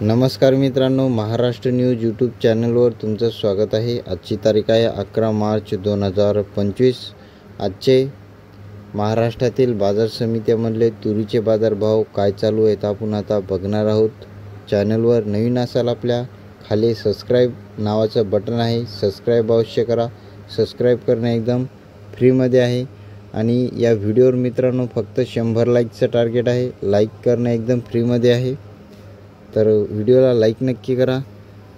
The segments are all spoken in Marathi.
नमस्कार मित्रांनो, महाराष्ट्र न्यूज यूट्यूब चॅनलवर तुमचं स्वागत आहे। आजची तारीख आहे 11 मार्च 2025। आजचे महाराष्ट्रातील बाजार समित्यांमधले तुरीचे बाजारभाव काय चालू आहेत आपण आता बघणार आहोत। चॅनलवर नवीन असाल आपल्या खाली सबस्क्राईब नावाचं बटन आहे, सबस्क्राईब अवश्य करा। सबस्क्राईब करणे एकदम फ्रीमध्ये आहे आणि या व्हिडिओवर मित्रांनो फक्त 100 लाईकचं टार्गेट आहे। लाईक करणे एकदम फ्रीमध्ये आहे, तर व्हिडिओला लाईक नक्की करा।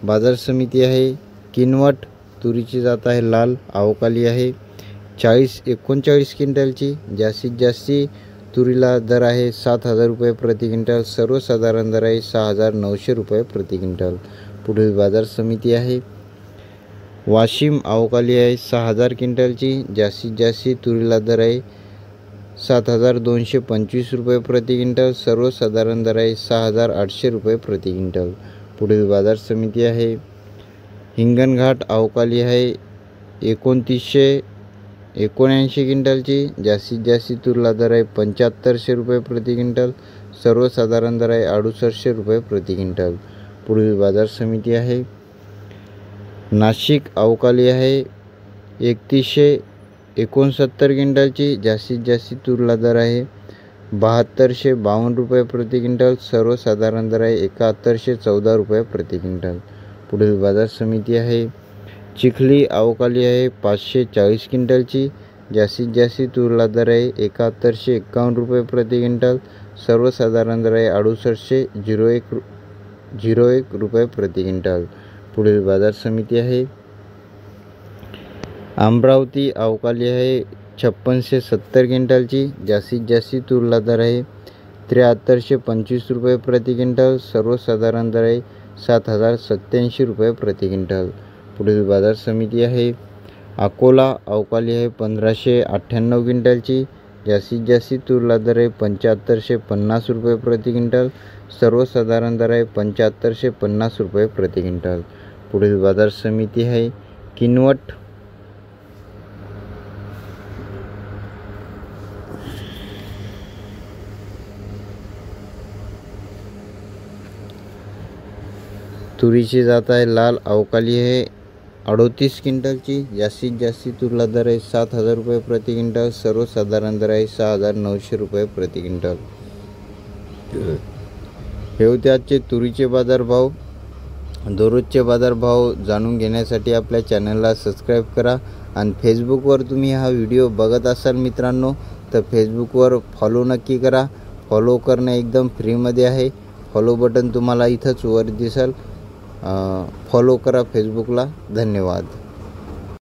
बाजार समिती आहे किनवट, तुरीची जात आहे लाल, अवकाली आहे 40-39 क्विंटलची। जास्तीत जास्ती तुरीला दर आहे 7,000 रुपये प्रति क्विंटल, सर्वसाधारण दर आहे 6,900 रुपये प्रति क्विंटल। पुढील बाजार समिती आहे वाशिम, अवकाली आहे 6,000 क्विंटलची। जास्तीत जास्ती तुरीला दर आहे 7,225 रुपये प्रति क्विंटल, सर्वसाधारण दर आहे 6,800 रुपये प्रति क्विंटल। पुढील बाजार समिती आहे हिंगणघाट, अवकाली आहे 2,979 क्विंटलची। जास्तीत जास्ती तुरीला दर आहे 7,500 रुपये प्रति क्विंटल, सर्वसाधारण दर आहे 6,800 रुपये प्रति क्विंटल। पुढील बाजार समिती आहे नाशिक, अवकाली आहे 3,169 क्विंटलची। जास्तीत जास्ती तुरीला दर आहे 7,252 रुपये प्रति क्विंटल, सर्वसाधारण दर आहे 7,114 रुपये प्रति क्विंटल। पुढील बाजार समिती आहे चिखली, अवकाली आहे 540 क्विंटलची। जास्तीत जास्ती तुरीला दर आहे 7,151 रुपये प्रति क्विंटल, सर्वसाधारण दर आहे 6,801 रुपये प्रति क्विंटल। पुढील बाजार समिती आहे अमरावती, अवकाली आहे 5670 क्विंटलची। जास्तीत जास्ती तुरीला दर आहे 7,325 रुपये प्रति क्विंटल, सर्वसाधारण दर आहे 7,087 रुपये प्रति क्विंटल। पुढील बाजार समिती आहे अकोला, अवकाली आहे 1,598 क्विंटलची। जास्तीत जास्ती तुरीला दर आहे 7,550 रुपये प्रति क्विंटल, सर्वसाधारण दर आहे 7,550 रुपये प्रति क्विंटल। पुढील बाजार समिती आहे किनवट, तुरीची जात आहे लाल, अवकाली आहे 38 क्विंटलची। जास्तीत जास्ती तुरीला दर आहे 7,000 रुपये प्रति क्विंटल, सर्वसाधारण दर आहे 6,900 रुपये प्रति क्विंटल। हे होते आजचे तुरीचे बाजारभाव। दररोजचे बाजारभाव जाणून घेण्यासाठी आपल्या चॅनलला सबस्क्राईब करा आणि फेसबुकवर तुम्ही हा व्हिडिओ बघत असाल मित्रांनो तर फेसबुकवर फॉलो नक्की करा। फॉलो करणे एकदम फ्रीमध्ये आहे। फॉलो बटन तुम्हाला इथंच वर दिसेल, फॉलो करा फेसबुकला। धन्यवाद।